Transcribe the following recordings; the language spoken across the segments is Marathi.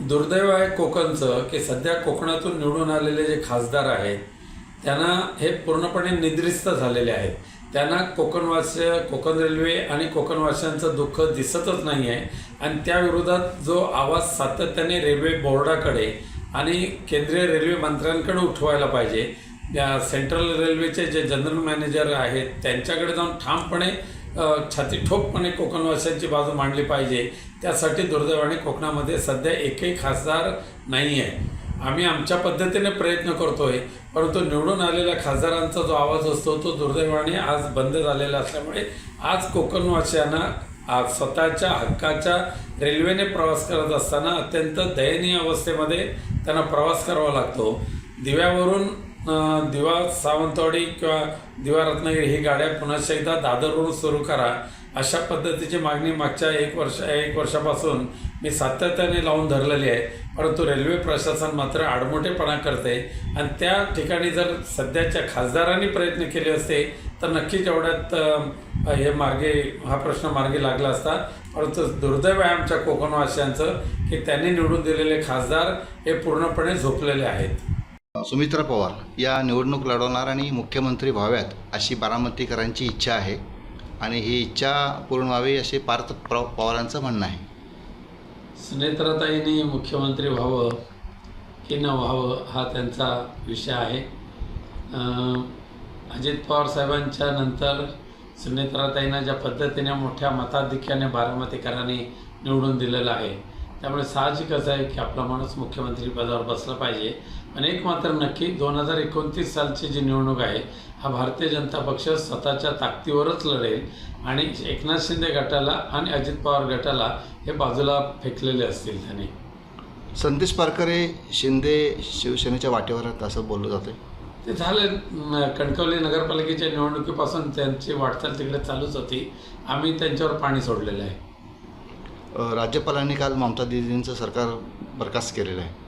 दुर्दैव आहे कोकणचं की सध्या कोकणातून निवडून आलेले जे खासदार आहेत त्यांना हे पूर्णपणे निद्रिस्त झालेले आहेत. त्यांना कोकण रेल्वे आणि कोकणवासियांचं दुःख दिसतच नाही आहे आणि त्या विरोधात जो आवाज सातत्याने रेल्वे बोर्डाकडे आणि केंद्रीय रेल्वे मंत्र्यांकडे उठवायला पाहिजे. सेंट्रल रेल्वेचे जे जनरल मॅनेजर आहेत त्यांच्याकडे जाऊन ठामपणे छाती ठोकपणे कोकणवासियांची बाजू मांडली पाहिजे. त्यासाठी दुर्दैवाने कोकणामध्ये सध्या एकही खासदार नाही आहे. आम्ही आमच्या पद्धतीने प्रयत्न करतोय, परंतु निवडून आलेल्या खासदारांचा जो आवाज असतो तो दुर्दैवाने आज बंद झालेला असल्यामुळे आज कोकणवासियांना स्वतःच्या हक्काच्या रेल्वेने प्रवास करत असताना अत्यंत दयनीय अवस्थेमध्ये त्यांना प्रवास करावा लागतो. दिव्यावरून दिवा सावंतवाडी किंवा दिवा रत्नागिरी ही गाड्या पुन्हा एकदा दादरवरून सुरू करा अशा पद्धतीची मागणी मागच्या एक वर्षापासून मी सातत्याने लावून धरलेली आहे. परंतु रेल्वे प्रशासन मात्र आडमोठेपणा करते आणि त्या ठिकाणी जर सध्याच्या खासदारांनी प्रयत्न केले असते तर नक्कीच एवढ्यात हा प्रश्न मार्गी लागला असता. परंतु दुर्दैव आहे आमच्या कोकणवासियांचं की त्यांनी निवडून दिलेले खासदार हे पूर्णपणे झोपलेले आहेत. सुमित्रा पवार या निवडणूक लढवणार आणि मुख्यमंत्री व्हाव्यात अशी बारामतीकरांची इच्छा आहे आणि ही इच्छा पूर्ण व्हावी असे पार्थ पवारांचं म्हणणं आहे. सुनेत्राताईंनी मुख्यमंत्री व्हावं की न व्हावं हा त्यांचा विषय आहे. अजित पवार साहेबांच्या नंतर सुनेत्राताईंना ज्या पद्धतीने मोठ्या मताधिक्याने बारामतीकरांनी निवडून दिलेलं आहे त्यामुळे साहजिकच आहे की आपला माणूस मुख्यमंत्री पदावर बसला पाहिजे. आणि एक मात्र नक्की 2029 सालची जी निवडणूक आहे हा भारतीय जनता पक्ष स्वतःच्या ताकदीवरच लढेल आणि एकनाथ शिंदे गटाला आणि अजित पवार गटाला हे बाजूला फेकलेले असतील. त्यांनी संदेश पारकरे शिंदे शिवसेनेच्या वाटेवर आहेत असं बोललं जातं. ते झालं कणकवली नगरपालिकेच्या निवडणुकीपासून त्यांची वाटचाल तिकडे चालूच होती. आम्ही त्यांच्यावर पाणी सोडलेलं आहे. राज्यपालांनी काल ममता दीदींचं सरकार बरखास्त केलेलं आहे.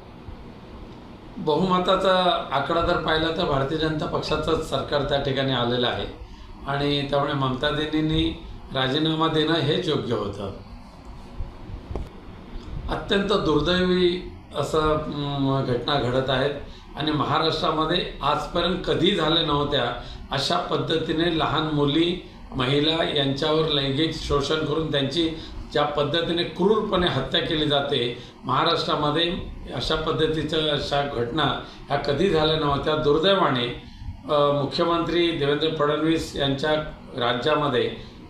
बहुमताचा आकडा जर पाहिला तर भारतीय जनता पक्षाचंच सरकार त्या ठिकाणी आलेलं आहे आणि त्यामुळे ममता दीदींनी राजीनामा देणं हेच योग्य होतं. अत्यंत दुर्दैवी असं घटना घडत आहेत आणि महाराष्ट्रामध्ये आजपर्यंत कधी झाल्या नव्हत्या अशा पद्धतीने लहान मुली महिला यांच्यावर लैंगिक शोषण करून त्यांची ज्या पद्धतीने क्रूरपणे हत्या केली जाते महाराष्ट्रामध्ये अशा अशा घटना ह्या कधी झाल्या नव्हत्या. दुर्दैवाने मुख्यमंत्री देवेंद्र फडणवीस यांच्या राज्यामध्ये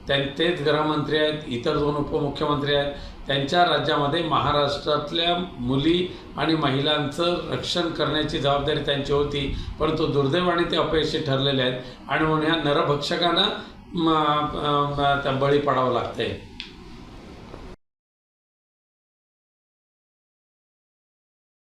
तेच गृहमंत्री आहेत, इतर 2 उपमुख्यमंत्री आहेत, त्यांच्या राज्यामध्ये महाराष्ट्रातल्या मुली आणि महिलांचं रक्षण करण्याची जबाबदारी त्यांची होती. परंतु दुर्दैवाने ते अपयशी ठरलेले आहेत आणि म्हणून ह्या नरभक्षकांना त्या बळी पडावं लागतंय.